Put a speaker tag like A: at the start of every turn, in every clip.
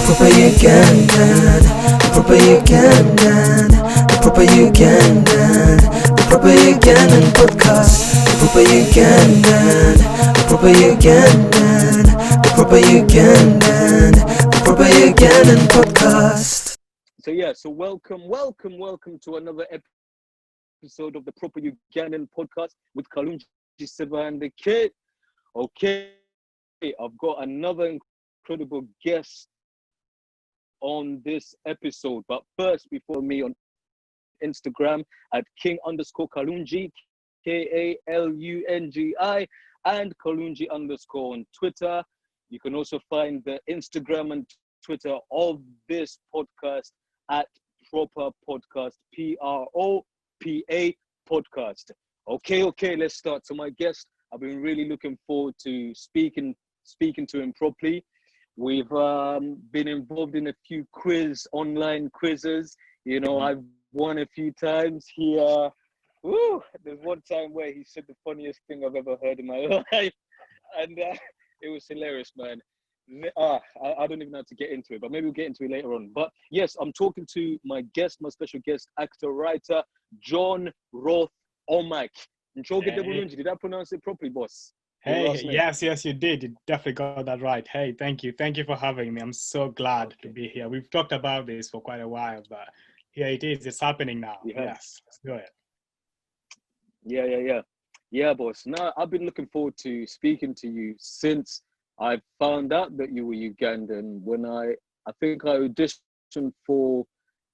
A: PropaUgandan, PropaUgandan, PropaUgandan, PropaUgandan Podcast, PropaUgandan, PropaUgandan, PropaUgandan, PropaUgandan Podcast.
B: So welcome to another episode of the PropaUgandan Podcast with Kalungi and the kid. Okay, I've got another incredible guest on this episode. But first, before me on Instagram at king_Kalungi, KALUNGI, and Kalungi_ on Twitter. You can also find the Instagram and Twitter of this podcast at Propa Podcast, PROPA Podcast. Okay, let's start. So my guest, I've been really looking forward to speaking to him properly. We've been involved in a few online quizzes. You know, I've won a few times here. There's one time where he said the funniest thing I've ever heard in my life. And it was hilarious, man. I don't even know how to get into it, but maybe we'll get into it later on. But yes, I'm talking to my special guest, actor, writer, John Rwoth-Omack. Did I pronounce it properly, boss?
C: Hey, yes, you did. You definitely got that right. Hey, thank you for having me. I'm so glad to be here. We've talked about this for quite a while, but here it is. It's happening now. Yes, let's do it.
B: Yeah, boss. Now, I've been looking forward to speaking to you since I found out that you were Ugandan when I think I auditioned for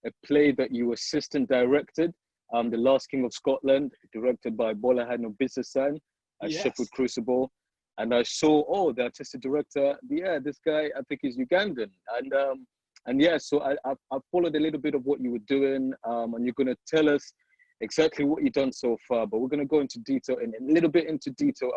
B: a play that you assistant directed, The Last King of Scotland, directed by Bola Hano-Bissasan at Sheffield Crucible. And I saw, the artistic director, this guy, I think he's Ugandan. So I followed a little bit of what you were doing, and you're going to tell us exactly what you've done so far, but we're going to go into detail and a little bit into detail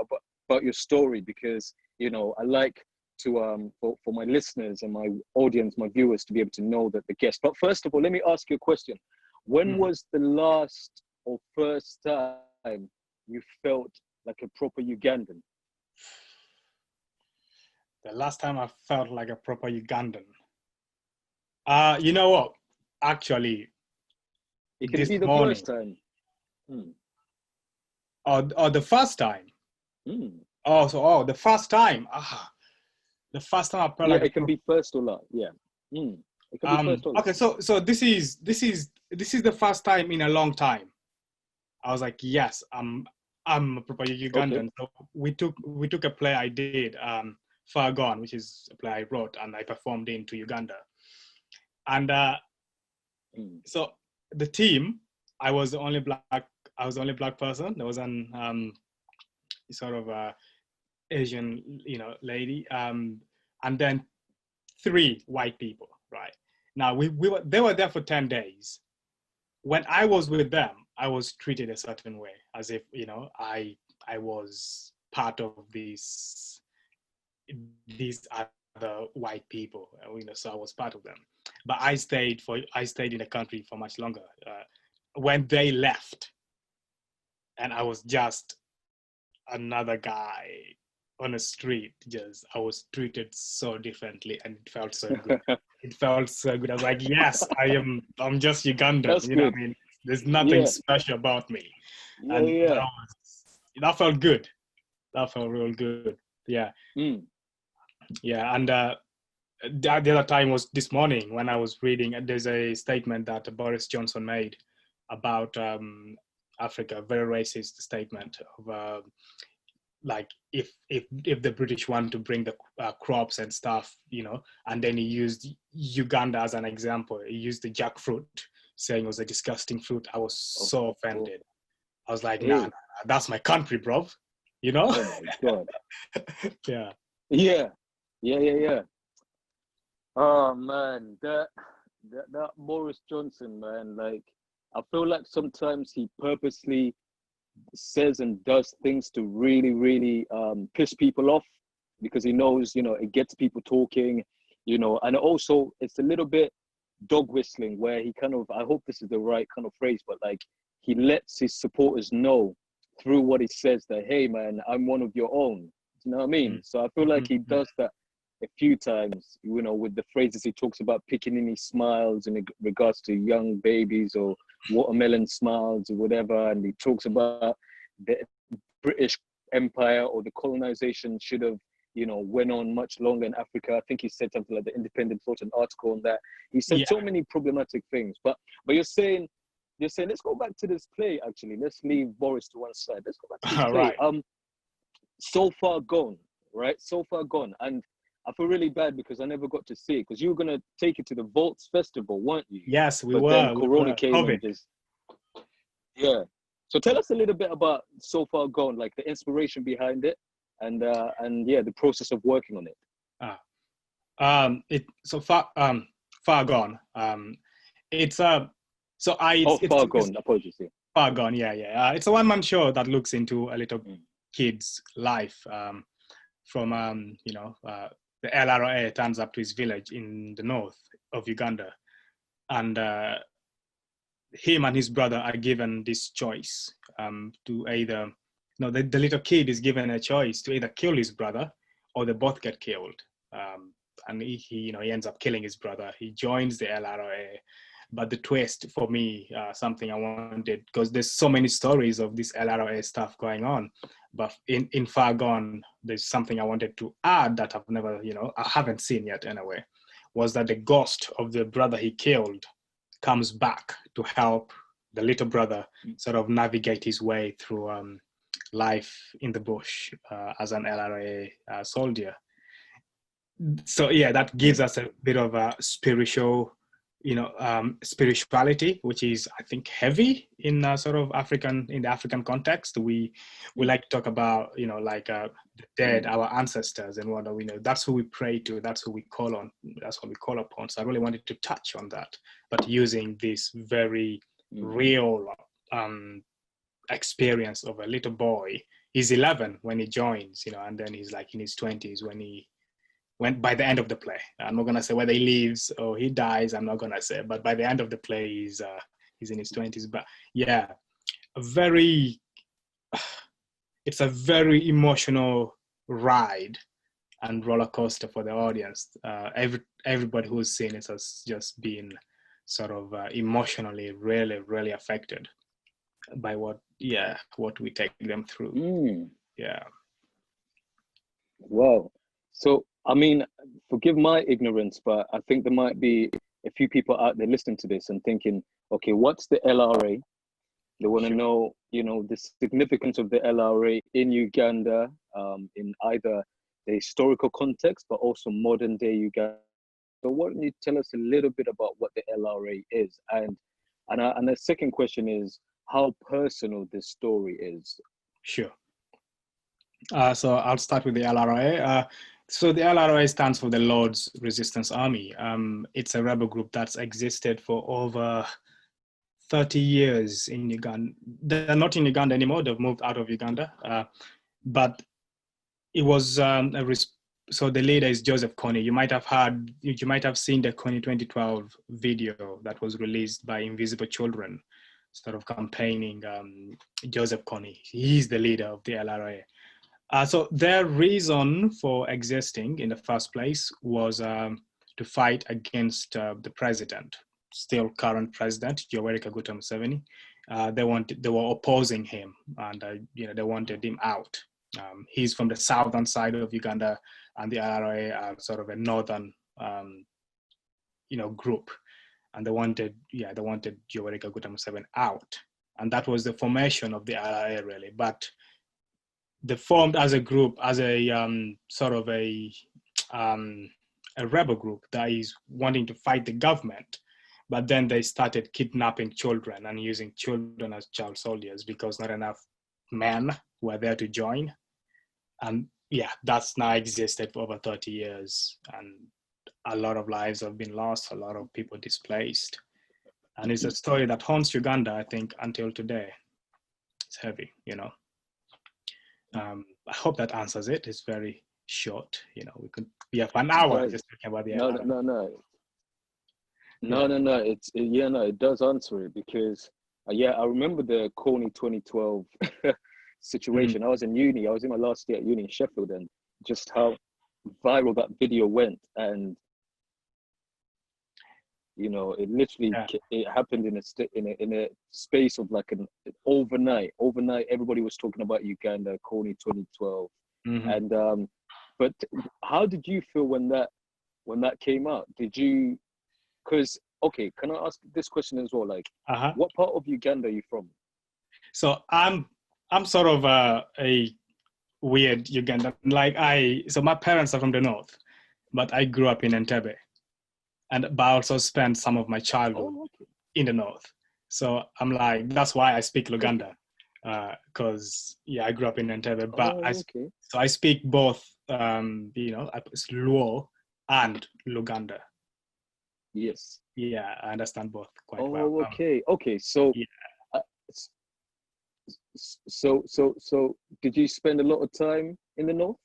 B: about your story, because, you know, I like to, for my listeners and my audience, my viewers, to be able to know that the guest. But first of all, let me ask you a question. When was the last or first time you felt like a proper Ugandan?
C: The last time I felt like a proper Ugandan. You know what? Actually,
B: it could be the first time.
C: Or the first time. The first time. The first time I felt like
B: it can be first or last. Yeah. It can be first or last.
C: Okay, so this is the first time in a long time. I was like, yes, I'm a proper Ugandan. Okay. So we took a play I did, Far Gone, which is a play I wrote and I performed into Uganda. And so the team, I was the only black person. There was an sort of Asian, lady, and then 3 white people. Right now, they were there for 10 days. When I was with them, I was treated a certain way, as if I was part of these other white people. So I was part of them. But I stayed in the country for much longer. When they left, and I was just another guy on the street, I was treated so differently, and it felt so good. It felt so good. I was like, yes, I'm just Ugandan.
B: That's
C: what I mean? There's nothing special about me. That felt good. That felt real good. Yeah. Yeah, and the other time was this morning when I was reading. There's a statement that Boris Johnson made about Africa, a very racist statement of like if the British want to bring the crops and stuff, and then he used Uganda as an example. He used the jackfruit, saying it was a disgusting fruit. I was so offended. I was like, nah, that's my country, bro.
B: Oh my God. Yeah. Oh man, that Boris Johnson, man, like, I feel like sometimes he purposely says and does things to really, really piss people off, because he knows, it gets people talking, and also it's a little bit dog whistling, where he kind of, I hope this is the right kind of phrase, but like he lets his supporters know through what he says that, hey man, I'm one of your own. Do you know what I mean? So I feel like he does that a few times, you know, with the phrases he talks about picking in his smiles in regards to young babies or watermelon smiles or whatever. And he talks about the British Empire or the colonization should have, you know, went on much longer in Africa. I think he said something like the Independent wrote an article on that. He said so many problematic things. But you're saying, let's go back to this play, actually. Let's leave Boris to one side. Let's go back to this play.
C: Right.
B: So Far Gone, right? So Far Gone. And I feel really bad because I never got to see it, because you were going to take it to the Vaults Festival, weren't you?
C: Yes, we
B: but
C: were.
B: Then Corona came
C: COVID.
B: and just... Yeah. So tell us a little bit about So Far Gone, like the inspiration behind it, and the process of working on it.
C: Far Gone. It's
B: Far Gone. Apologies. Yeah.
C: Far Gone. Yeah. It's a one-man show that looks into a little kid's life. From the LRA turns up to his village in the north of Uganda, and him and his brother are given this choice to either, the little kid is given a choice to either kill his brother or they both get killed. And he ends up killing his brother. He joins the LRA, but the twist for me, something I wanted, because there's so many stories of this LRA stuff going on, but in Far Gone, there's something I wanted to add that I've never, I haven't seen yet anyway, was that the ghost of the brother he killed comes back to help the little brother sort of navigate his way through life in the bush as an LRA soldier. So yeah, that gives us a bit of a spirituality, which is, I think, heavy in sort of in the African context. We like to talk about, the dead, our ancestors and what we know. That's who we pray to. That's who we call on. That's what we call upon. So I really wanted to touch on that, but using this very real experience of a little boy. He's 11 when he joins, and then he's like in his 20s when by the end of the play. I'm not gonna say whether he lives or he dies. I'm not gonna say, but by the end of the play, he's in his 20s. But yeah, it's a very emotional ride and roller coaster for the audience. Everybody who's seen it has just been sort of emotionally really, really affected by what we take them through. Yeah.
B: Wow. So, I mean, forgive my ignorance, but I think there might be a few people out there listening to this and thinking, okay, what's the LRA? They want to know, the significance of the LRA in Uganda, in either the historical context, but also modern day Uganda. So why don't you tell us a little bit about what the LRA is? And the second question is how personal this story is.
C: Sure. So I'll start with the LRA. So the LRA stands for the Lord's Resistance Army. It's a rebel group that's existed for over 30 years in Uganda. They're not in Uganda anymore. They've moved out of Uganda. But it was so the leader is Joseph Kony. You might have seen the Kony 2012 video that was released by Invisible Children, sort of campaigning Joseph Kony. He's the leader of the LRA. So their reason for existing in the first place was to fight against the president, still current president, Yoweri Kaguta Museveni. They were opposing him, and they wanted him out. He's from the southern side of Uganda, and the LRA are sort of a northern, group, and they wanted Yoweri Kaguta Museveni out, and that was the formation of the LRA really. But they formed as a group, as a sort of a rebel group that is wanting to fight the government. But then they started kidnapping children and using children as child soldiers because not enough men were there to join. And yeah, that's now existed for over 30 years. And a lot of lives have been lost, a lot of people displaced. And it's a story that haunts Uganda, I think, until today. It's heavy, I hope that answers it. It's very short. We could be up an hour just talking about the LRA.
B: No. It does answer it because I remember the Kony 2012 situation. I was in uni. I was in my last year at uni in Sheffield, and just how viral that video went, and you know, it literally it happened in a space of like an overnight. Overnight, everybody was talking about Uganda, Kony 2012, and but how did you feel when that came out? Did you? Because okay, can I ask this question as well? Like, what part of Uganda are you from?
C: So I'm sort of a weird Ugandan. Like so my parents are from the north, but I grew up in Entebbe, but I also spent some of my childhood in the north. So I'm like, that's why I speak Luganda, because I grew up in Entebbe, but so I speak both, Luo and Luganda.
B: Yes.
C: Yeah, I understand both quite well.
B: Okay. So, so did you spend a lot of time in the north?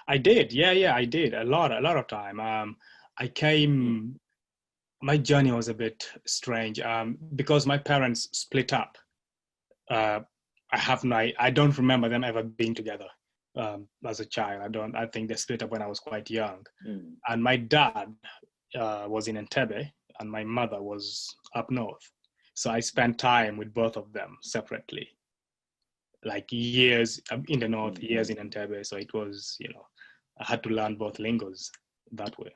C: I did. Yeah, I did a lot of time. I came. My journey was a bit strange because my parents split up. I don't remember them ever being together as a child. I think they split up when I was quite young. And my dad was in Entebbe and my mother was up north. So I spent time with both of them separately, like years in the north, years in Entebbe. So it was, I had to learn both lingos that way.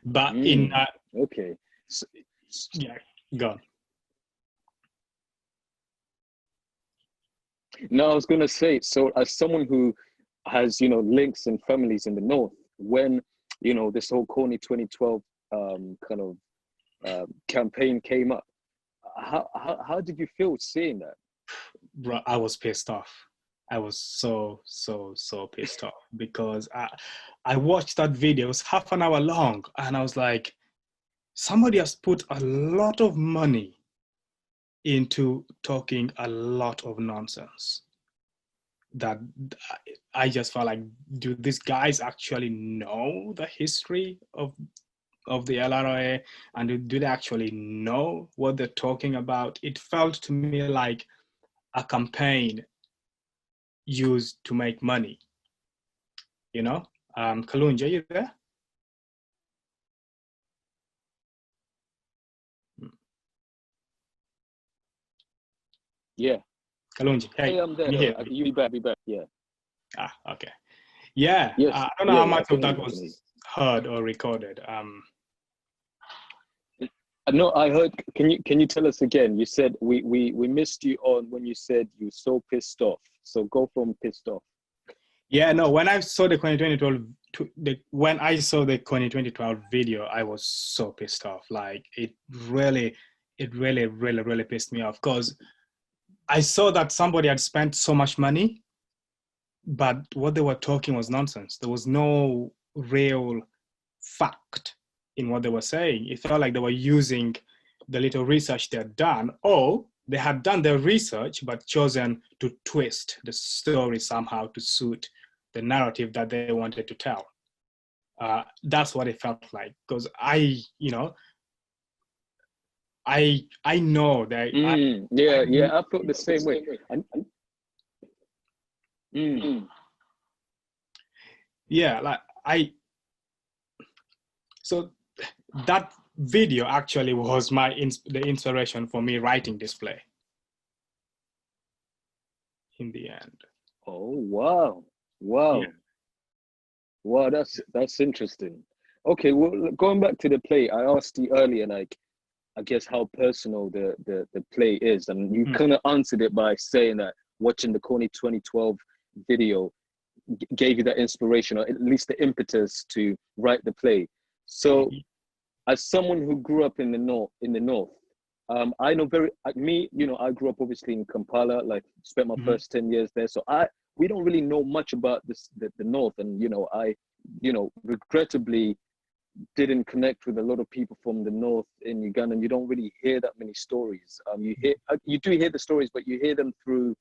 C: But in
B: so,
C: go on.
B: No, I was gonna say, so as someone who has links and families in the north, when this whole Kony 2012 kind of campaign came up, how did you feel seeing that?
C: Bro, I was pissed off. I was so pissed off because I watched that video. It was half an hour long, and I was like, somebody has put a lot of money into talking a lot of nonsense that I just felt like, do these guys actually know the history of the LRA, and do they actually know what they're talking about? It felt to me like a campaign used to make money. Kalungi, are you there?
B: Yeah.
C: Kalungi, hey,
B: I'm there. You be back. Yeah.
C: Okay. Yeah.
B: Yes.
C: I don't know how much of that was heard or recorded.
B: No, I heard. Can you tell us again? You said we missed you on when you said you were so pissed off. So go from pissed off.
C: Yeah, no. When I saw the Kony 2012 video, I was so pissed off. Like it really pissed me off because I saw that somebody had spent so much money, but what they were talking was nonsense. There was no real fact in what they were saying. It felt like they were using the little research they had done, or they had done their research but chosen to twist the story somehow to suit the narrative that they wanted to tell. That's what it felt like, because I know that.
B: I felt the same way.
C: So that video actually was the inspiration for me writing this play in the end.
B: Oh wow. Yeah. Wow, that's interesting. Okay, well, going back to the play, I asked you earlier, like, I guess how personal the play is, and you kind of answered it by saying that watching the Kony 2012 video gave you that inspiration, or at least the impetus to write the play. So, as someone who grew up in the north, I know I grew up obviously in Kampala, like spent my first 10 years there. So we don't really know much about the north, and I regrettably didn't connect with a lot of people from the north in Uganda, and you don't really hear that many stories. You do hear the stories, but you hear them through,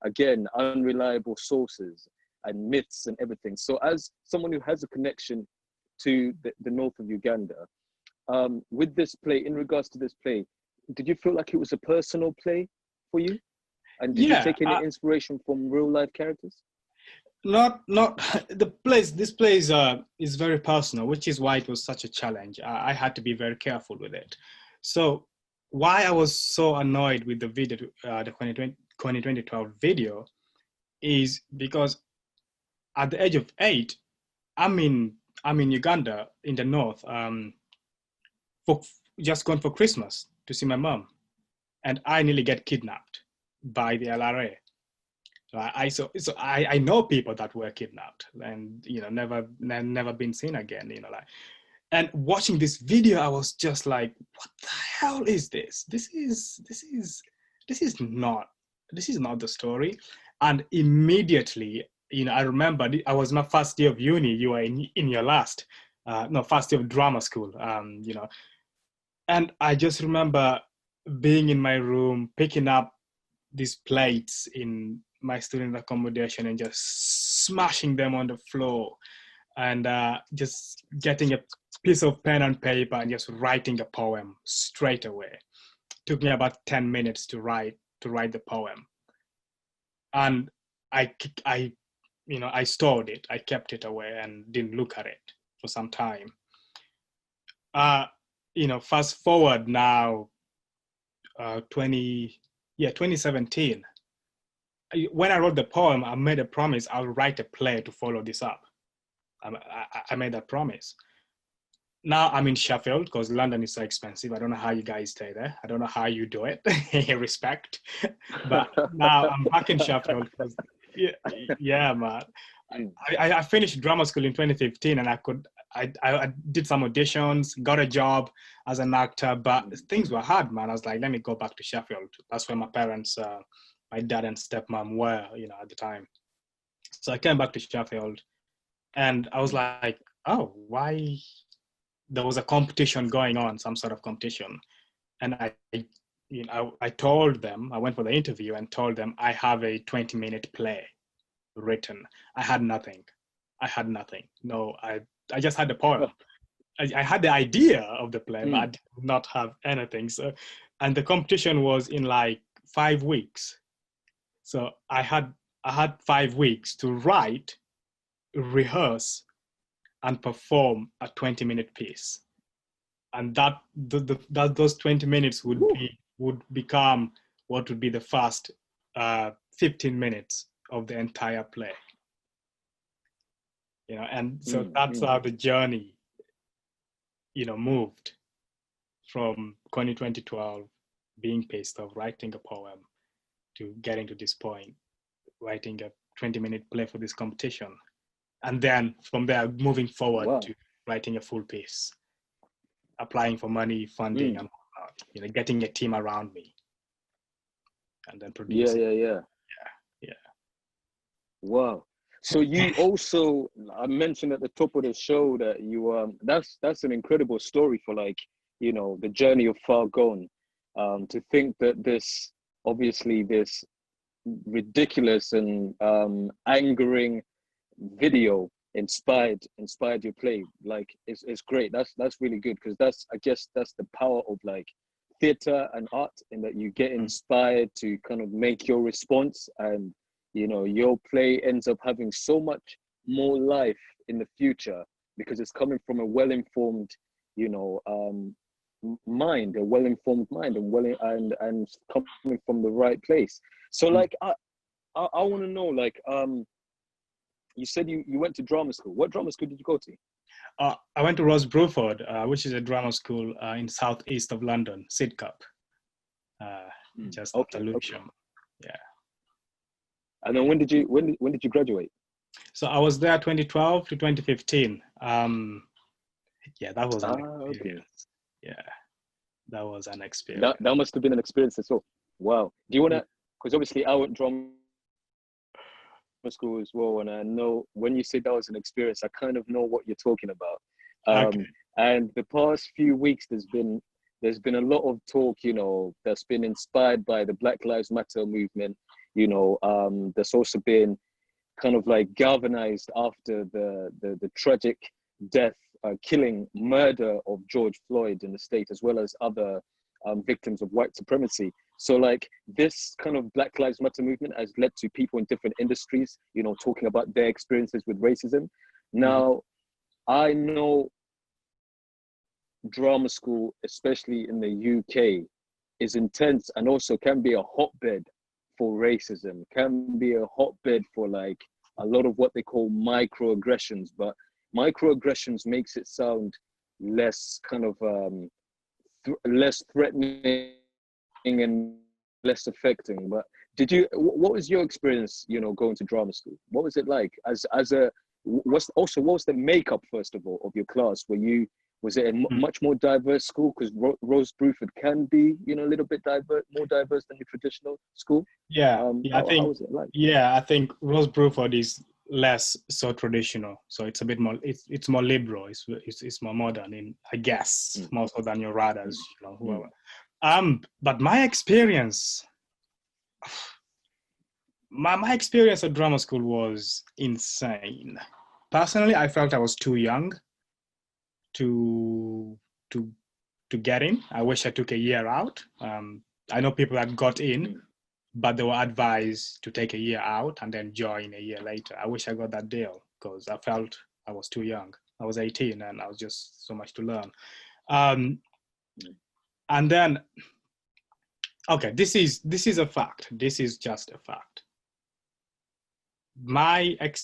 B: again, unreliable sources and myths and everything. So as someone who has a connection to the north of Uganda, with this play, in regards to this play, did you feel like it was a personal play for you? And did you take any inspiration from real life characters?
C: Not this place is very personal, which is why it was such a challenge. I had to be very careful with it. So why I was so annoyed with the video, the 2012 video, is because at the age of 8, I'm in Uganda in the north, for just gone for Christmas to see my mom, and I nearly get kidnapped by the LRA. So I know people that were kidnapped and never been seen again. And watching this video, I was just like, what the hell is this? This is not the story. And immediately, I remember I was my first year of uni. You were in your first year of drama school. And I just remember being in my room, picking up these plates in my student accommodation and just smashing them on the floor, and just getting a piece of pen and paper and just writing a poem straight away. It took me about 10 minutes to write the poem. And I stored it. I kept it away and didn't look at it for some time. Fast forward now, 2017. When I wrote the poem, I made a promise I'll write a play to follow this up. I made that promise. Now I'm in Sheffield because London is so expensive. I don't know how you guys stay there. I don't know how you do it. Respect. But now I'm back in Sheffield. Yeah, man. I finished drama school in 2015, and I did some auditions, got a job as an actor, but things were hard, man. I was like, let me go back to Sheffield. That's where my parents, my dad and stepmom were, at the time. So I came back to Sheffield, and I was like, oh, why? There was a competition going on, some sort of competition. And I told them, I went for the interview and told them I have a 20-minute play written. I had nothing. No, I just had the poem. I had the idea of the play, but I did not have anything. So, and the competition was in like 5 weeks. So I had 5 weeks to write, rehearse, and perform a 20-minute piece. And that those 20 minutes would become what would be the first 15 minutes of the entire play. And so that's how the journey, moved from Kony 2012, being pissed off, writing a poem, to getting to this point, writing a 20-minute play for this competition. And then from there, moving forward to writing a full piece, applying for money, funding, and whatnot, getting a team around me, and then producing.
B: Yeah. Wow. So you also, I mentioned at the top of the show that you, that's an incredible story for the journey of Far Gone. To think that this ridiculous and angering video inspired your play. It's great. That's really good, because I guess that's the power of theater and art, in that you get inspired to kind of make your response, and your play ends up having so much more life in the future because it's coming from a well-informed mind, and coming from the right place. So I want to know, you said you went to drama school. What drama school did you go to?
C: I went to Rose Bruford, which is a drama school in southeast of London, Sidcup, just after Lewisham. Yeah.
B: And then when did you graduate?
C: So I was there 2012 to 2015. That was an experience.
B: Okay.
C: Yeah, that was an experience.
B: That must have been an experience as well. Wow. Do you want to? Because obviously I went drama school as well, and I know when you say that was an experience, I kind of know what you're talking about.
C: Okay.
B: And the past few weeks, there's been a lot of talk, that's been inspired by the Black Lives Matter movement. That's also been kind of galvanized after the tragic death, killing, murder of George Floyd in the state, as well as other victims of white supremacy. So like this kind of Black Lives Matter movement has led to people in different industries, you know, talking about their experiences with racism. Now, I know drama school, especially in the UK, is intense and also can be a hotbed for racism, can be a hotbed for like a lot of what they call microaggressions, but microaggressions makes it sound less kind of less threatening and less affecting. But what was your experience, you know, going to drama school? What was it like as a, what was the makeup, first of all, of your class? Was it a much more diverse school? Because Rose Bruford can be, you know, a little bit more diverse than your traditional school.
C: How was it like?
B: Yeah,
C: I think Rose Bruford is less so traditional, so it's a bit more. It's more liberal. It's more modern, I guess, more so than your Radas, you know, whoever. But my experience at drama school was insane. Personally, I felt I was too young to get in. I wish I took a year out. I know people that got in, but they were advised to take a year out and then join a year later. I wish I got that deal because I felt I was too young. I was 18 and I was just so much to learn. And then, okay, this is a fact. This is just a fact.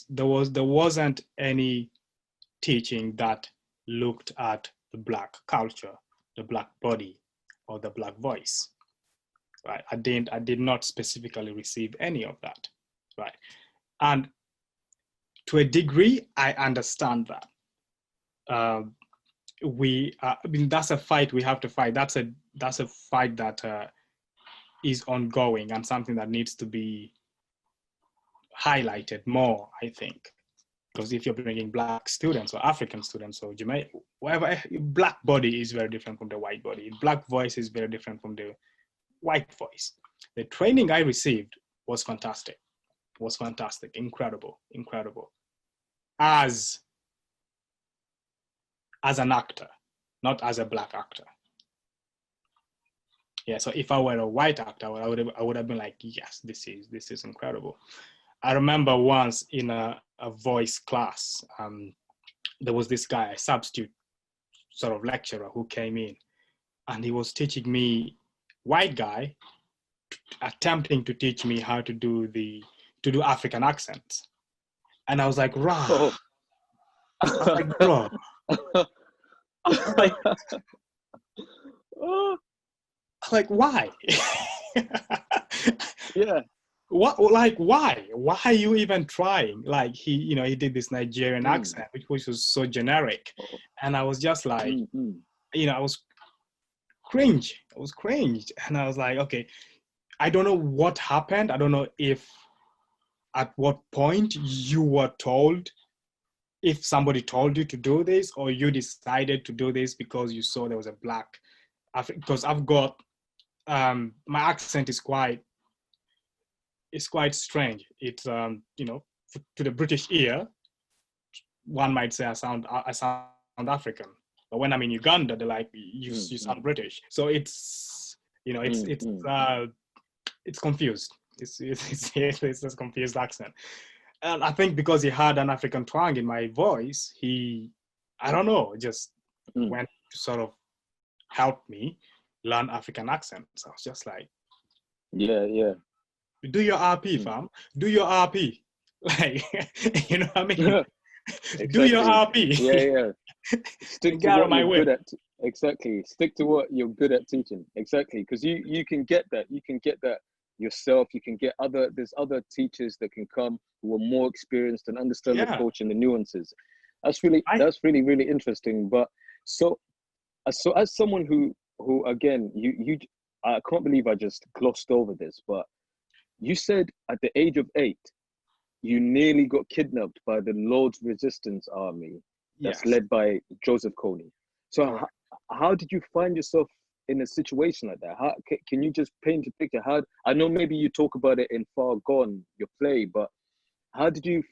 C: There wasn't any teaching that looked at the Black culture, the Black body, or the Black voice. Right? I did not specifically receive any of that. Right? And to a degree, I understand that. I mean, that's a fight we have to fight. That's a fight that is ongoing and something that needs to be highlighted more, I think. Because if you're bringing Black students or African students or Jamaican, whatever, Black body is very different from the white body. Black voice is very different from the white voice. The training I received was fantastic. Incredible. As an actor, not as a Black actor. Yeah, so if I were a white actor, I would have been like, yes, this is incredible. I remember once in a voice class, there was this guy, a substitute sort of lecturer who came in, and he was teaching me, white guy, attempting to teach me how to do African accents. And I was like, rah. Oh. I was like, bro. Like, why?
B: Yeah.
C: What, like, why? Why are you even trying? Like, he did this Nigerian accent, which was so generic. And I was just like, I was cringed. And I was like, okay, I don't know what happened. I don't know if at what point you were told, if somebody told you to do this, or you decided to do this because you saw there was a Black, because I've got, my accent is quite strange. It's, to the British ear, one might say I sound African. But when I'm in Uganda, they're like, you sound British. So it's confused. It's a confused accent. And I think because he had an African twang in my voice, I don't know, just went to sort of help me learn African accents. I was just like,
B: yeah.
C: Do your RP, fam. Do your RP. Like, you know what I mean?
B: Yeah. Exactly.
C: Do your RP.
B: Yeah. Stick to what you're good at. Exactly. Stick to what you're good at teaching. Exactly. Because you can get that. You can get that yourself. You can get there's other teachers that can come who are more experienced and understand the culture and the nuances. That's really really interesting. But so as someone who again, you I can't believe I just glossed over this, but you said at the age of 8, you nearly got kidnapped by the Lord's Resistance Army that's led by Joseph Kony. So how did you find yourself in a situation like that? How can you just paint a picture? I know maybe you talk about it in Far Gone, your play, but how did you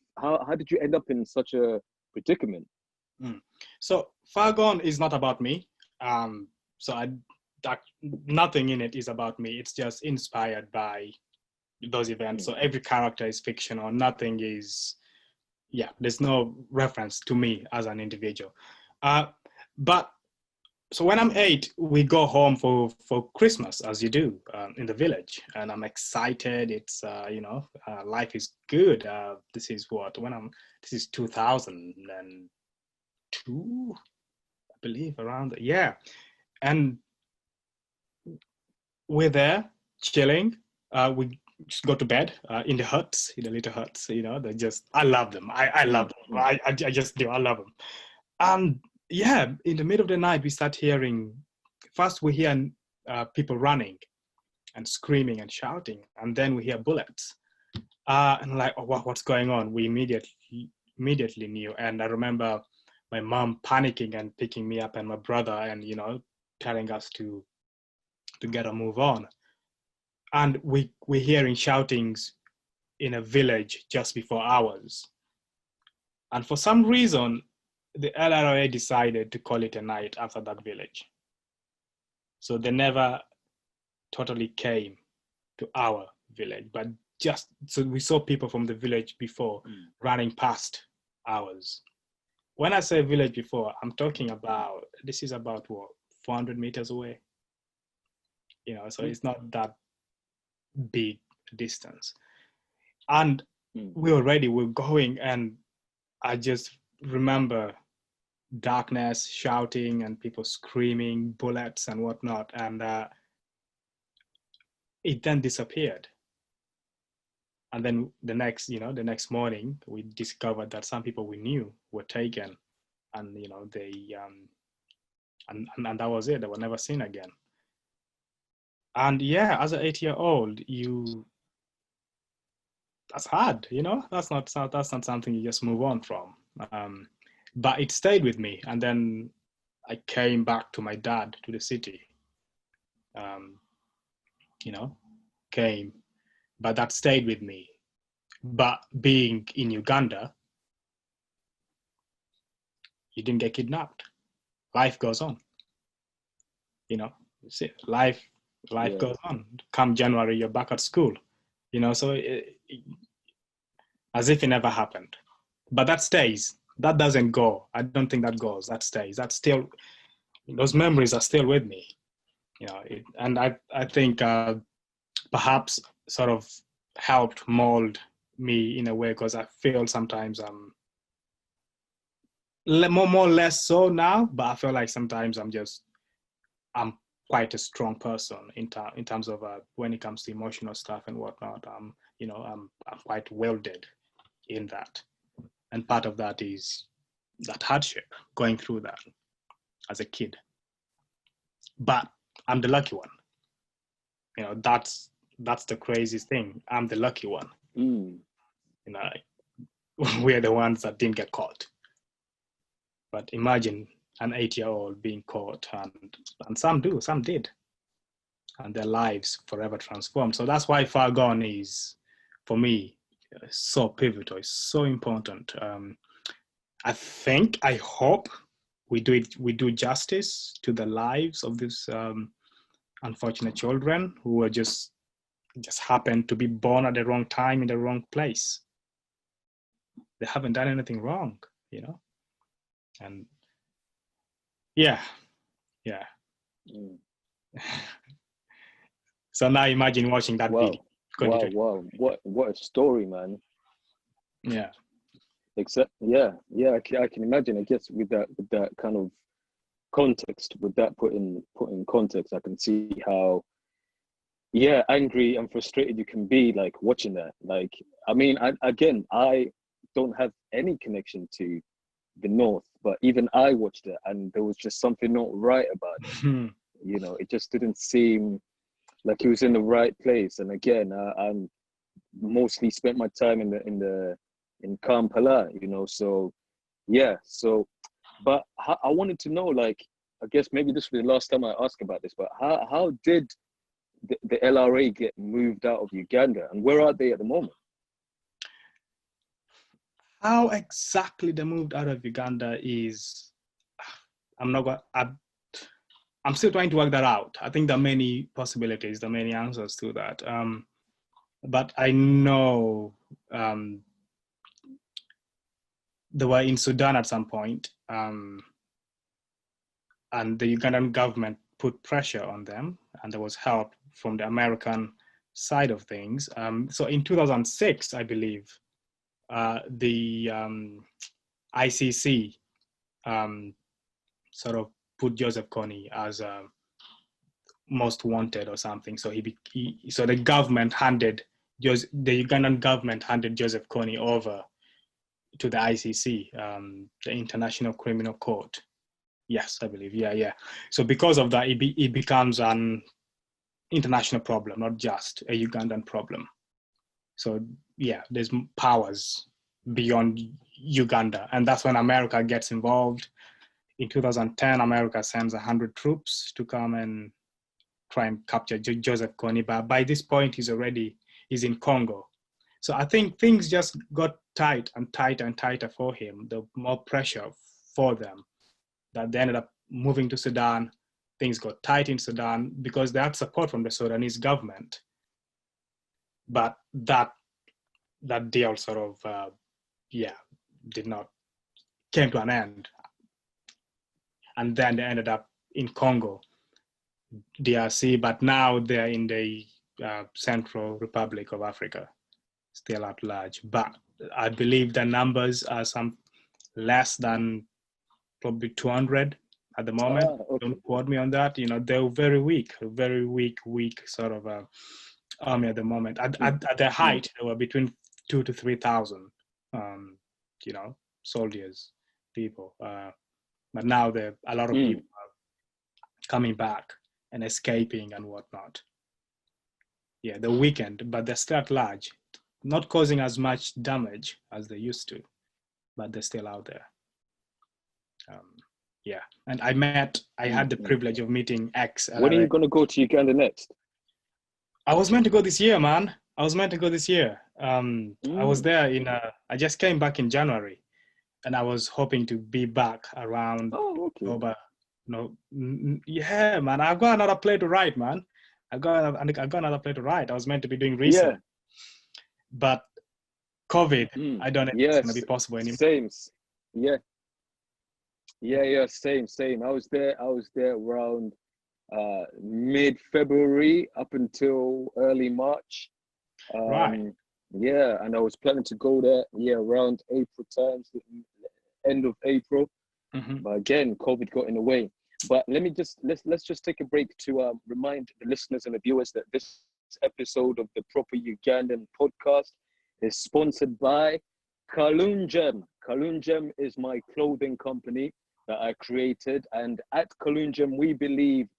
B: end up in such a predicament?
C: So Far Gone is not about me. So that nothing in it is about me. It's just inspired by those events. So every character is fictional. Nothing is, there's no reference to me as an individual. But so when I'm 8, we go home for Christmas, as you do in the village, and I'm excited. It's life is good. This is 2002, I believe, around and we're there chilling. We just go to bed in the huts, in the little huts. They just, I love them. I love them. I just do. I love them. In the middle of the night, we start hearing. First, we hear people running and screaming and shouting, and then we hear bullets. And like, oh, what's going on? We immediately knew. And I remember my mom panicking and picking me up, and my brother, and telling us to get a move on. And we're hearing shoutings in a village just before ours. And for some reason, the LRA decided to call it a night after that village. So they never totally came to our village, but so we saw people from the village before running past ours. When I say village before, I'm talking about, this is about 400 meters away. So it's not that big distance. And we're going, and I just remember darkness, shouting, and people screaming, bullets and whatnot, and it then disappeared. And then the next morning, we discovered that some people we knew were taken, and they and that was it. They were never seen again. And as an 8-year-old, that's hard, That's not something you just move on from. But it stayed with me, and then I came back to my dad, to the city. But that stayed with me. But being in Uganda, you didn't get kidnapped. Life goes on. Life goes on. Come January, you're back at school. So as if it never happened. But that stays. That doesn't go. I don't think that goes. That stays. That's still, those memories are still with me. And I think perhaps sort of helped mold me in a way, because I feel sometimes I'm more or less so now, but I feel like sometimes I'm quite a strong person in terms of when it comes to emotional stuff and whatnot. I'm quite welded in that, and part of that is that hardship, going through that as a kid. But I'm the lucky one. That's the craziest thing. I'm the lucky one. We're the ones that didn't get caught. But imagine an 8-year-old being caught, and some did, and their lives forever transformed. So that's why Far Gone is, for me, so pivotal. It's so important. I hope we do justice to the lives of these unfortunate children who were just happened to be born at the wrong time in the wrong place. They haven't done anything wrong, and So now imagine watching that video.
B: Wow. What a story, man.
C: Yeah.
B: I can imagine. I guess with that kind of context, with that put in context, I can see how angry and frustrated you can be, like, watching that. Like, I mean, I don't have any connection to the North, but even I watched it, and there was just something not right about it. It just didn't seem like he was in the right place. And again, I'm mostly spent my time in Kampala, but I wanted to know, like, I guess maybe this will be the last time I ask about this, but how did the LRA get moved out of Uganda, and where are they at the moment?
C: How exactly they moved out of Uganda is, I'm I'm still trying to work that out. I think there are many possibilities, there are many answers to that. But I know they were in Sudan at some point, and the Ugandan government put pressure on them, and there was help from the American side of things. So in 2006, I believe, the ICC sort of put Joseph Kony as most wanted or something. So so the Ugandan government handed Joseph Kony over to the ICC, the International Criminal Court. Yes, I believe. Yeah. So because of that, it becomes an international problem, not just a Ugandan problem. So yeah, there's powers beyond Uganda, and that's when America gets involved. In 2010, America sends 100 troops to come and try and capture Joseph Kony, but by this point he's in Congo. So I think things just got tight and tighter and tighter for him, the more pressure for them, that they ended up moving to Sudan. Things got tight in Sudan because they had support from the Sudanese government. But that deal sort of, came to an end. And then they ended up in Congo, DRC, but now they're in the Central Republic of Africa, still at large. But I believe the numbers are some less than probably 200 at the moment. Okay. Don't quote me on that. They're very weak sort of army at the moment. At their height, they were between 2,000 to 3,000, soldiers, people. But now a lot of people are coming back and escaping and whatnot. Yeah, they're weakened, but they're still at large, not causing as much damage as they used to, but they're still out there. And I had the privilege of meeting
B: When are you going to go to Uganda next?
C: I was meant to go this year, man. I was there I just came back in January, and I was hoping to be back around October. Yeah, man. I've got another play to write, man. I got another play to write. I was meant to be doing research, but COVID. I don't know if it's gonna be possible anymore.
B: Same. Same. I was there around mid-February up until early March.
C: Right.
B: Yeah, and I was planning to go there around April times, end of April. But again, COVID got in the way. But let's just take a break to remind the listeners and the viewers that this episode of the Proper Ugandan Podcast is sponsored by KALUNGEM. KALUNGEM is my clothing company that I created, and at KALUNGEM we believe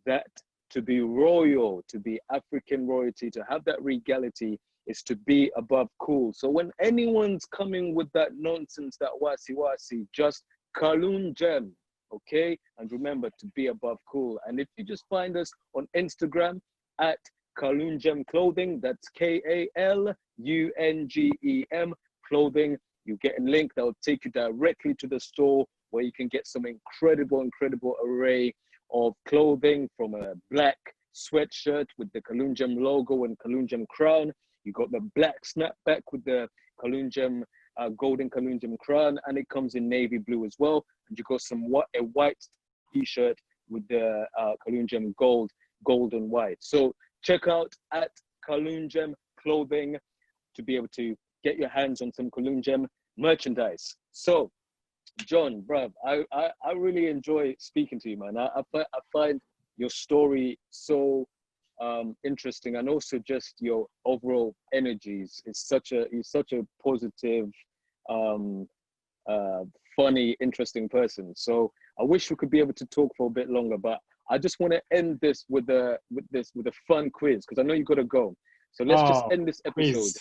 B: that to be royal, to be African royalty, to have that regality is to be above cool. So when anyone's coming with that nonsense, that wasi, just KALUNGEM, okay? And remember to be above cool. And if you just find us on Instagram at KALUNGEM Clothing, that's KALUNGEM Clothing, you get a link that will take you directly to the store where you can get some incredible array of clothing, from a black sweatshirt with the KALUNGEM logo and KALUNGEM crown. You got the black snapback with the KALUNGEM golden KALUNGEM crown, and it comes in navy blue as well. And you got a white t-shirt with the KALUNGEM gold and white. So check out at KALUNGEM Clothing to be able to get your hands on some KALUNGEM merchandise. So John, bruv, I really enjoy speaking to you, man. I find your story so interesting, and also just your overall energies. You're such a positive, funny, interesting person. So I wish we could be able to talk for a bit longer, but I just want to end this with a fun quiz, because I know you got to go. So let's just end this episode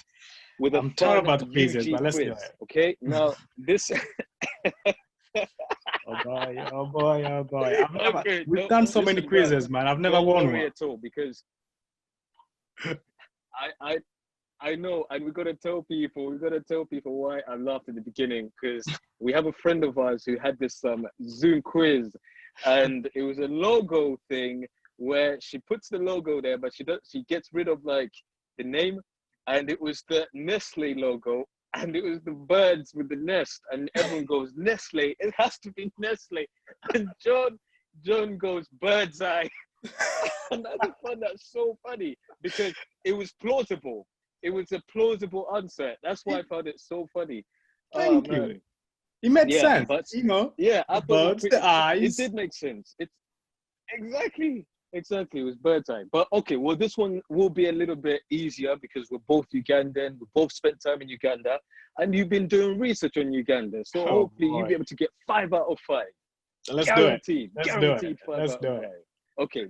B: with a fun
C: quizzes,
B: UG
C: but let's
B: quiz.
C: do it.
B: Okay, now this.
C: Oh boy! We've done so many quizzes, man. I've never won one
B: at all, because I know, and we gotta tell people why I laughed at the beginning, because we have a friend of ours who had this Zoom quiz and it was a logo thing where she puts the logo there, but she gets rid of like the name, and it was the Nestle logo, and it was the birds with the nest, and everyone goes Nestle. It has to be Nestle, and John goes bird's eye, and I just found that so funny because it was plausible. It was a plausible answer. That's why I found it so funny.
C: Thank you. It made sense,
B: but,
C: you know.
B: Yeah, I
C: the birds, the eyes.
B: It did make sense. It's exactly. It was bird's eye. But okay, well, this one will be a little bit easier because we're both Ugandan. We both spent time in Uganda, and you've been doing research on Uganda. So hopefully you'll be able to get 5 out of 5.
C: So let's
B: Guaranteed.
C: do it.
B: Guaranteed 5
C: Let's
B: out
C: do
B: of
C: it.
B: 5. Okay.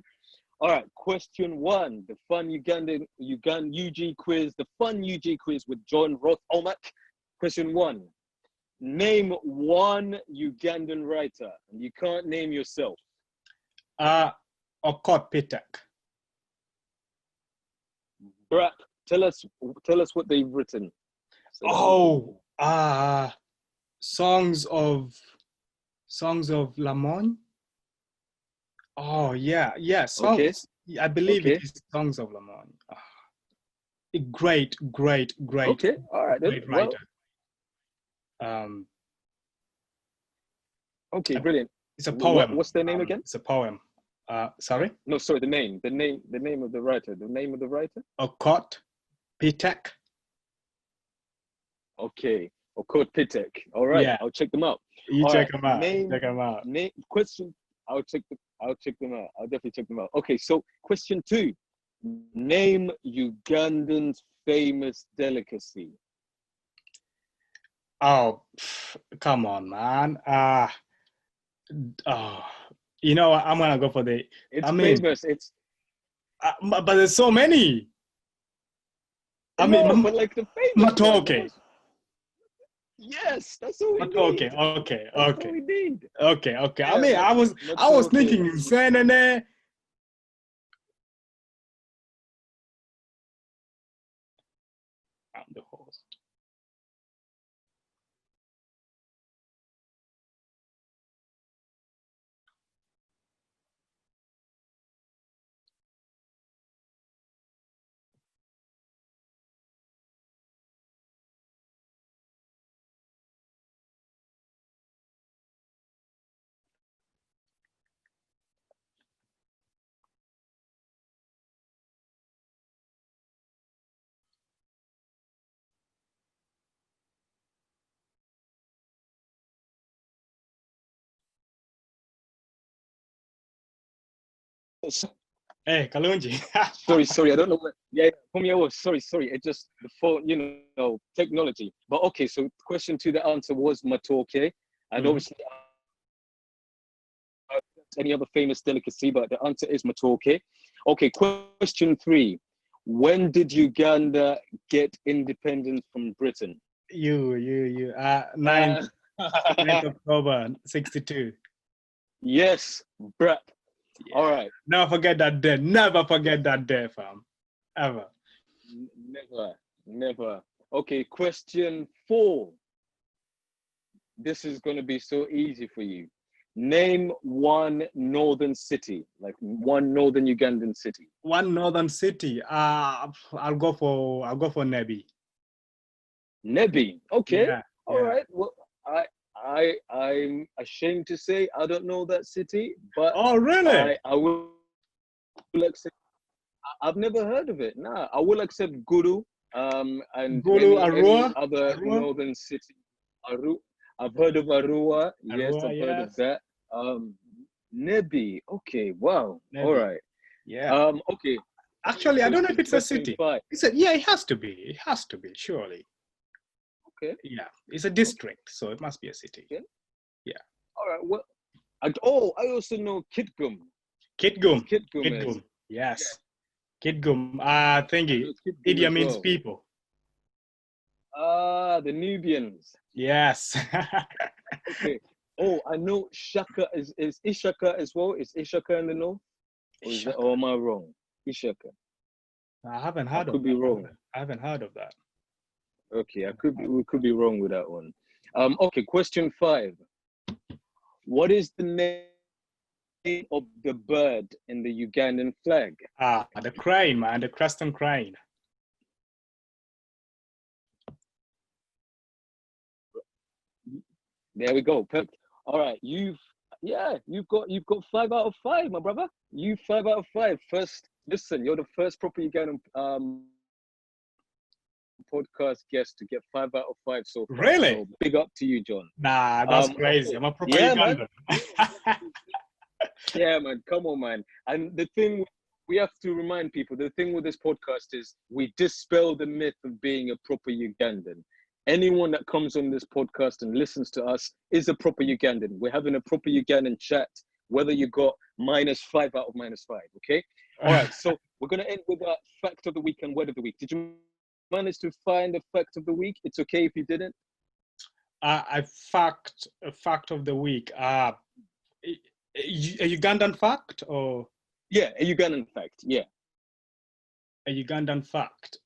B: All right. Question 1: the fun Ugandan UG quiz. The fun UG quiz with John Rwoth-Omack. Question 1: name one Ugandan writer, and you can't name yourself.
C: Okot Pitek.
B: Brap, tell us what they've written.
C: Songs of Lamont. Oh yeah, songs.
B: Okay.
C: I believe
B: Okay.
C: it is Songs of Lamont. A great.
B: Okay, all right then.
C: Great writer.
B: Okay, brilliant.
C: It's a poem.
B: What's their name again?
C: It's a poem. Sorry?
B: No, sorry, the name of the writer. The name of the writer?
C: Okot Pitek.
B: Okay. Okot Pitek. All right,
C: Yeah.
B: I'll check them out.
C: You
B: All
C: check
B: right,
C: them out.
B: Question. I'll check them out. I'll definitely check them out. Okay, so question 2. Name Ugandan's famous delicacy.
C: Oh, come on, man. You know what? I'm gonna go for the.
B: It's
C: famous.
B: It's.
C: But there's so many.
B: But like the famous.
C: Matoke.
B: Yes, that's all we need.
C: Okay.
B: That's all we need.
C: Okay.
B: Yeah,
C: I mean, I was thinking Senene. I'm the host. Hey, Kalungi.
B: Sorry, I don't know what. Yeah, sorry. It just the phone, technology. But okay, so question 2, the answer was matoke, and obviously any other famous delicacy, but the answer is matoke. Okay, question 3: when did Uganda get independence from Britain?
C: 9th October 62.
B: Yes, Brap.
C: Yeah.
B: All right.
C: Never forget that day, fam. Ever.
B: Never. Okay, question 4. This is going to be so easy for you. Name one northern city, like one northern Ugandan city.
C: One northern city. I'll go for Nebi.
B: Nebi. Okay.
C: Yeah,
B: All right. Well, I'm ashamed to say I don't know that city, but
C: oh really?
B: I will accept. I've never heard of it. Nah, I will accept Guru. And
C: Guru,
B: any other northern city. I've heard of Arua. Yes, I've heard of that. Nebi. Okay. Wow.
C: Nebi.
B: All right.
C: Yeah.
B: Okay.
C: Actually, I don't know if it's a city.
B: 5.
C: It has to be. It has to be, surely.
B: Okay.
C: Yeah. It's a district, so it must be a city.
B: Okay.
C: Yeah.
B: All right. Well, I also know Kitgum.
C: Kitgum. Yes. Yeah. Kitgum. Thingy. Idi means people.
B: The Nubians.
C: Yes.
B: Okay. Oh, I know Shaka is Ishaka as well. Is Ishaka in the north? Or am I wrong? Ishaka.
C: I haven't heard of that.
B: Could be wrong.
C: I haven't heard of that.
B: Okay, we could be wrong with that one. Okay, question 5. What is the name name of the bird in the Ugandan flag?
C: The crane, man, the crescent crane.
B: There we go. Perfect. All right, you've got 5 out of 5, my brother. You 5 out of 5. First, listen, you're the first proper Ugandan podcast guest to get 5 out of 5 so far.
C: Really?
B: So big up to you, John.
C: Nah, that's crazy. I'm a proper Ugandan.
B: Yeah, man. Come on, man. And the thing we have to remind people, the thing with this podcast is we dispel the myth of being a proper Ugandan. Anyone that comes on this podcast and listens to us is a proper Ugandan. We're having a proper Ugandan chat, whether you got -5 out of -5, okay? All right, so we're going to end with a fact of the week and word of the week. Did you manage to find a fact of the week? It's okay if you didn't.
C: A fact of the week. A Ugandan fact or?
B: Yeah, a Ugandan fact, yeah.
C: A Ugandan fact.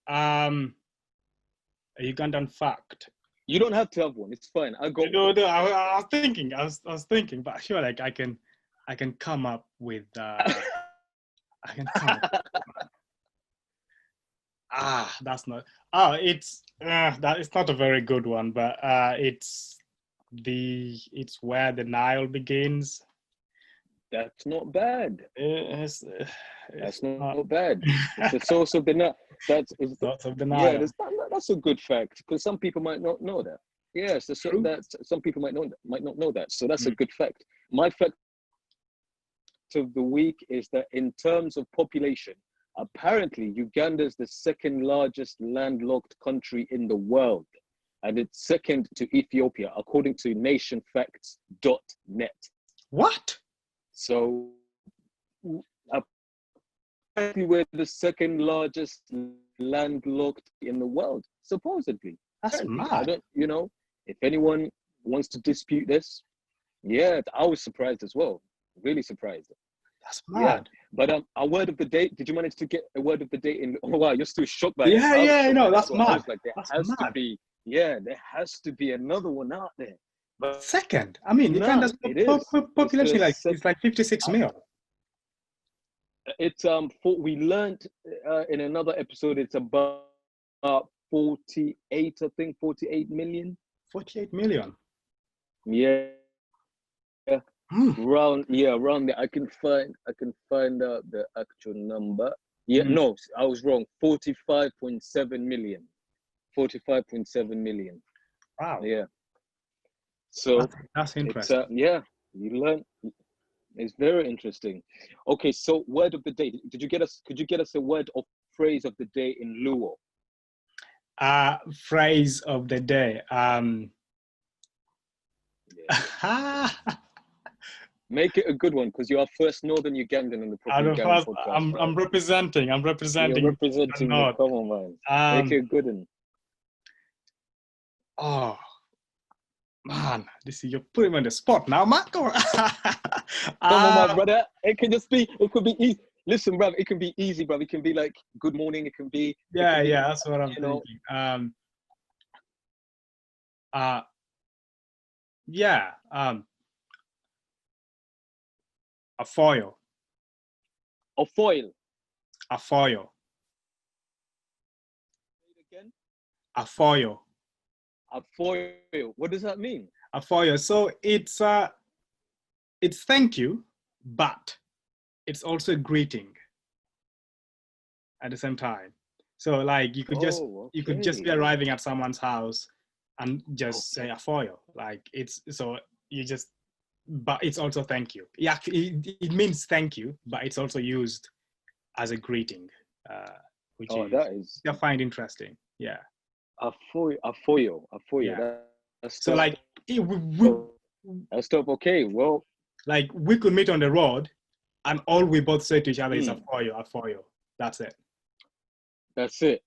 C: A Ugandan fact.
B: You don't have to have one. It's fine. I got.
C: No, I was thinking. I was thinking, but I feel like I can come up with. I can come up. That's not. It's that. It's not a very good one, but it's where the Nile begins.
B: That's not bad. That's not bad. It's the source of the Nile. That's the
C: source of the Nile.
B: Yeah, that's a good fact because some people might not know that. Yes, some people might not know that. So that's a good fact. My fact of the week is that in terms of population, apparently Uganda is the second largest landlocked country in the world, and it's second to Ethiopia, according to nationfacts.net.
C: What?
B: So apparently we're the second largest landlocked in the world, supposedly.
C: That's
B: apparently.
C: mad.
B: I don't, if anyone wants to dispute this, yeah, I was surprised as well. Really surprised.
C: That's mad.
B: Yeah. But a word of the day. Did you manage to get a word of the day in? Oh wow, you're still shocked by it.
C: Yeah, no, that's mad.
B: I was like, there has to be another one out there. But
C: second, I mean, Uganda's population it's like 56 million.
B: It's we learned in another episode it's about 48, I think 48 million.
C: 48 million.
B: Yeah. Around there. I can find out the actual number. No, I was wrong. 45.7 million. 45.7 million.
C: Wow.
B: Yeah. So
C: that's interesting.
B: You learn. It's very interesting. Okay, so word of the day. Could you get us a word or phrase of the day in Luo?
C: Phrase of the day.
B: Make it a good one because you're our first Northern Ugandan in the podcast.
C: I'm representing.
B: You're representing. Come on, man. Make it a good one.
C: Oh man, you're putting me on the spot now, man. Come
B: on, my brother. It could be easy. Listen, brother, it can be easy, brother. It can be like good morning. It can be.
C: That's what I'm thinking. A foil.
B: A foil.
C: A foil.
B: Again?
C: A foil.
B: A foil. What does that mean?
C: A foil. So it's thank you, but it's also a greeting at the same time. So like you could just be arriving at someone's house and just say a foil. Like but it's also thank you. Yeah, it means thank you, but it's also used as a greeting, which I find interesting. Yeah.
B: A foil.
C: Yeah.
B: That's
C: so like
B: that's tough. Okay, well,
C: like we could meet on the road, and all we both say to each other is a foil. That's it.
B: That's it.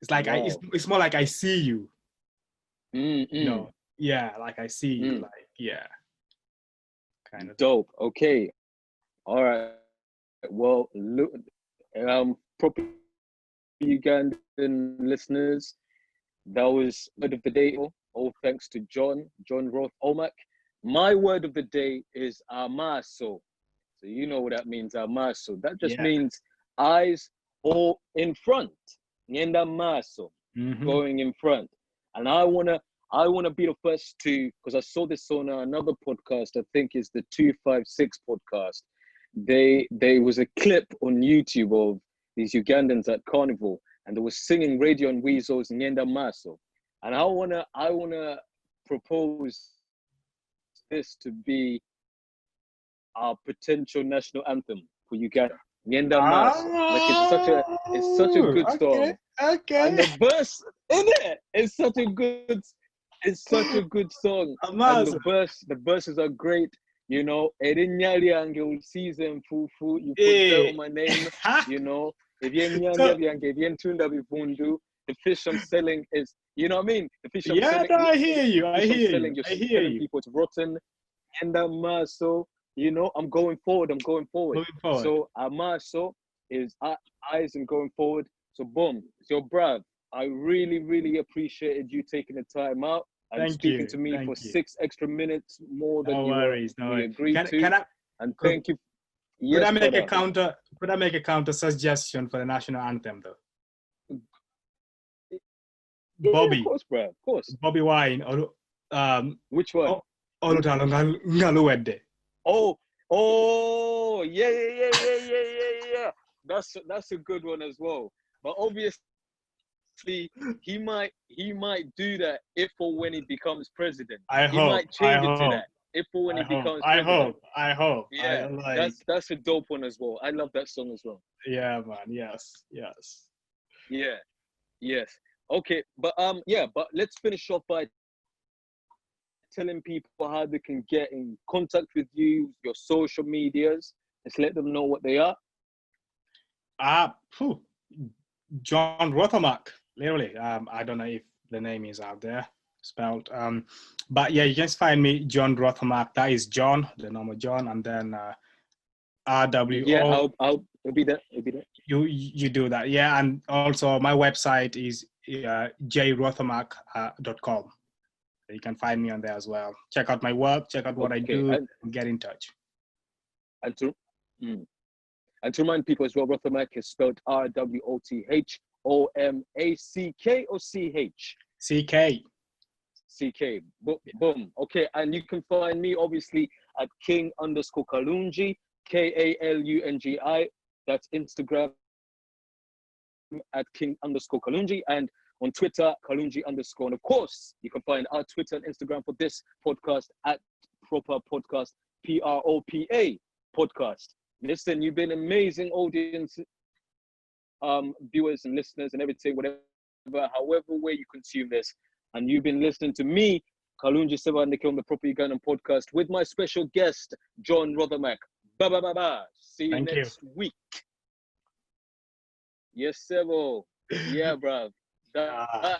C: It's like it's more like I see you. Yeah, like I see you. Like kind of
B: dope. Okay, all right. Well, look, proper Ugandan listeners, that was word of the day. All thanks to John Rwoth-Omack. My word of the day is amaso. So you know what that means, amaso. That just means eyes or in front. Nyenda maso, going in front. And I wanna be the first to, because I saw this on another podcast. I think it's the 256 podcast. There was a clip on YouTube of these Ugandans at Carnival, and they were singing Radio and Weasel's Nyenda Maso. And I wanna propose this to be our potential national anthem for Uganda. Nyenda Maso. Like it's such a good song.
C: Okay.
B: And the verse in it is such a good song. And the verses are great. You know, Erinyali Angel season fufu, you put that on my name, you know. The fish I'm selling is, you know what I mean? The fish I'm selling.
C: I hear you.
B: You're telling people it's rotten. And so, you know, I'm going forward. So Amaso is eyes and going forward. So boom, it's your bruv. I really, really appreciated you taking the time out and speaking to me for 6 extra minutes more than we agreed to. Thank you. Yes,
C: could I make a counter suggestion for the national anthem though?
B: Yeah,
C: Bobby.
B: Of course, bro. Of course.
C: Bobby Wine.
B: Which one? Oh, yeah. That's a good one as well. But obviously, he might do that if or when he becomes president. He might change it to that if or when he becomes president.
C: I hope.
B: Yeah, that's a dope one as well. I love that song as well.
C: Yeah, man. Yes.
B: Yeah. Yes. Okay, but let's finish off by telling people how they can get in contact with you, your social medias. Let's let them know what they are.
C: John Rwoth-Omack, literally. I don't know if the name is out there spelled. But yeah, you can find me, John Rwoth-Omack. That is John, the normal John, and then RWO.
B: Yeah, I'll be there.
C: You do that, yeah. And also my website is jrwothomack.com. You can find me on there as well. Check out my work, check out what I do, and get in touch.
B: And to remind people as well, Rwoth-Omack is spelled RWOTHOMACK or CH? CK. Boom. Okay, and you can find me obviously at King_Kalungi, KALUNGI. That's Instagram at King_Kalungi, and on Twitter, Kalungi_. And of course, you can find our Twitter and Instagram for this podcast at Propa Podcast, PROPA Podcast. Listen, you've been amazing audience, viewers and listeners and everything, however way you consume this. And you've been listening to me, Kalungi Sebandeke, on the PropaUgandan Podcast with my special guest, John Rwoth-Omack. Bye. See you next week. Yes, Sebo. Yeah, bruv.
C: Nice.